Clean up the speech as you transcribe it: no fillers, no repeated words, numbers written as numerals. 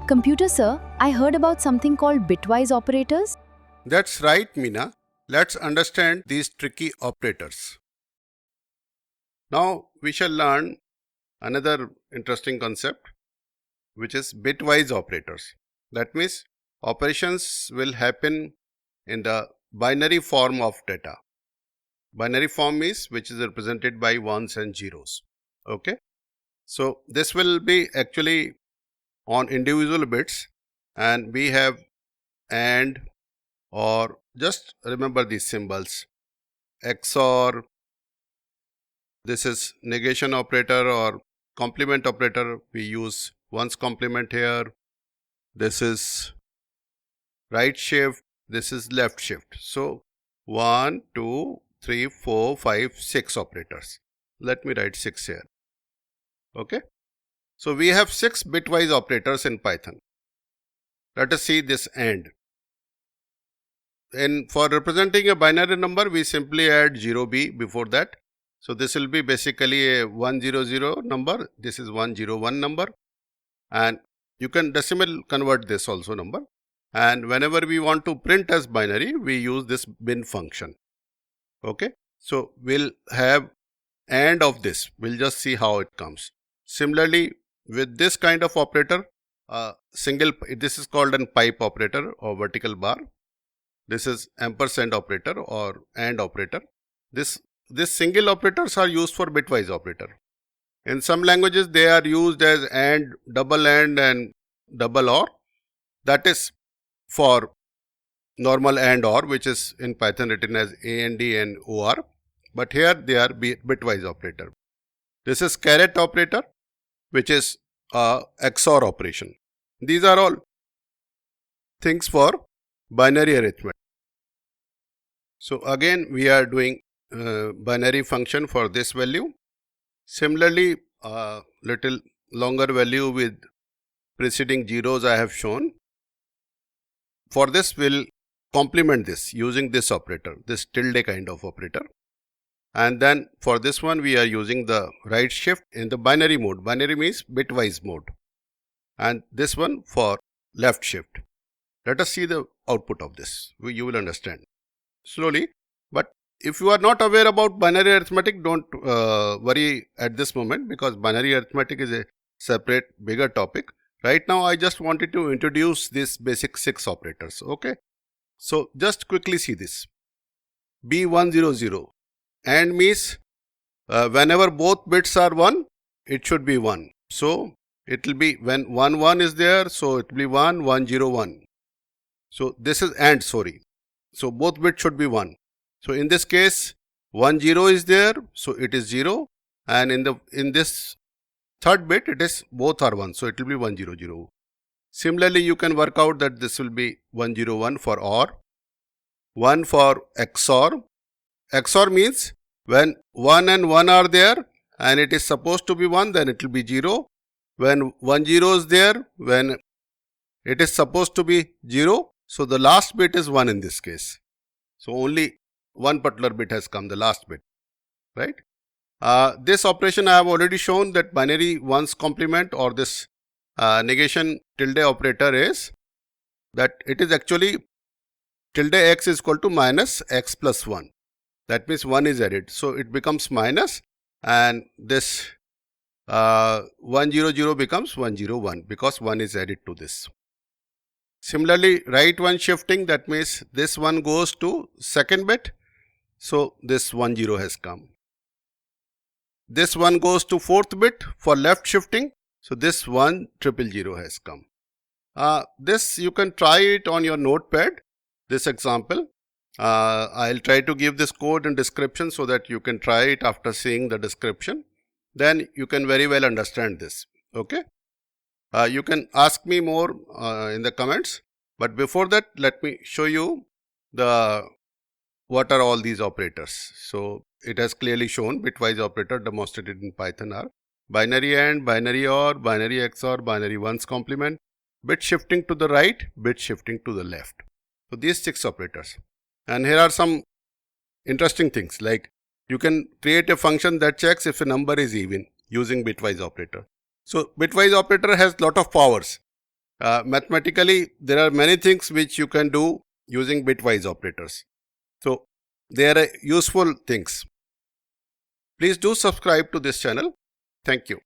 Computer sir, I heard about something called bitwise operators. That's right, Meena. Let's understand these tricky operators. Now we shall learn another interesting concept, which is bitwise operators. That means operations will happen in the binary form of data. Binary form is which is represented by ones and zeros. Okay. So this will be actually on individual bits, and we have AND, or just remember these symbols: XOR, this is negation operator or complement operator, we use ones complement here. This is right shift, this is left shift. So 1, 2, 3, 4, 5, 6 operators. Let me write 6 here. Okay. So we have 6 bitwise operators in Python. Let us see this AND. And for representing a binary number, we simply add 0b before that. So this will be basically a 100 number. This is 101 number, and you can decimal convert this also number. And whenever we want to print as binary, we use this bin function. Okay. So we'll have AND of this. We'll just see how it comes. Similarly, with this kind of operator, this is called an pipe operator or vertical bar. This is ampersand operator or AND operator. These single operators are used for bitwise operator. In some languages, they are used as AND, and double OR. That is for normal AND OR, which is in Python written as AND and OR. But here they are bitwise operator. This is caret operator, which is XOR operation. These are all things for binary arithmetic. So again, we are doing binary function for this value. Similarly, little longer value with preceding zeros I have shown. For this, we'll complement this using this operator, this tilde kind of operator. And then for this one, we are using the right shift in the binary mode. Binary means bitwise mode. And this one for left shift. Let us see the output of this. You will understand slowly. But if you are not aware about binary arithmetic, don't worry at this moment, because binary arithmetic is a separate bigger topic. Right now, I just wanted to introduce these basic 6 operators. Okay. So just quickly see this. B100. AND means whenever both bits are 1, it should be 1. So it will be when 1 1 is there, so it will be 1 1 0 1. So this is AND, sorry. So both bits should be 1. So in this case, 1 0 is there, so it is 0, and in this third bit, it is both are 1, so it will be 1 0 0. Similarly, you can work out that this will be 1 0 1 for OR, 1 for XOR. XOR means when 1 and 1 are there and it is supposed to be 1, then it will be 0. When 1 0 is there, when it is supposed to be 0, so the last bit is 1 in this case. So only one particular bit has come, the last bit, right? This operation I have already shown, that binary ones complement or this negation tilde operator is that it is actually tilde x is equal to minus x plus 1. That means 1 is added. So it becomes minus, and this 100 becomes 101 because 1 is added to this. Similarly, right one shifting, that means this one goes to second bit. So this 10 has come. This one goes to fourth bit for left shifting. So this 1000 has come. This you can try it on your notepad, this example. I'll try to give this code and description so that you can try it after seeing the description. Then you can very well understand this. Okay. You can ask me more in the comments. But before that, let me show you what are all these operators. So it has clearly shown bitwise operator demonstrated in Python are binary AND, binary OR, binary XOR, binary ones complement, bit shifting to the right, bit shifting to the left. So these 6 operators. And here are some interesting things, like you can create a function that checks if a number is even using bitwise operator. So bitwise operator has lot of powers. Mathematically, there are many things which you can do using bitwise operators. So they are useful things. Please do subscribe to this channel. Thank you.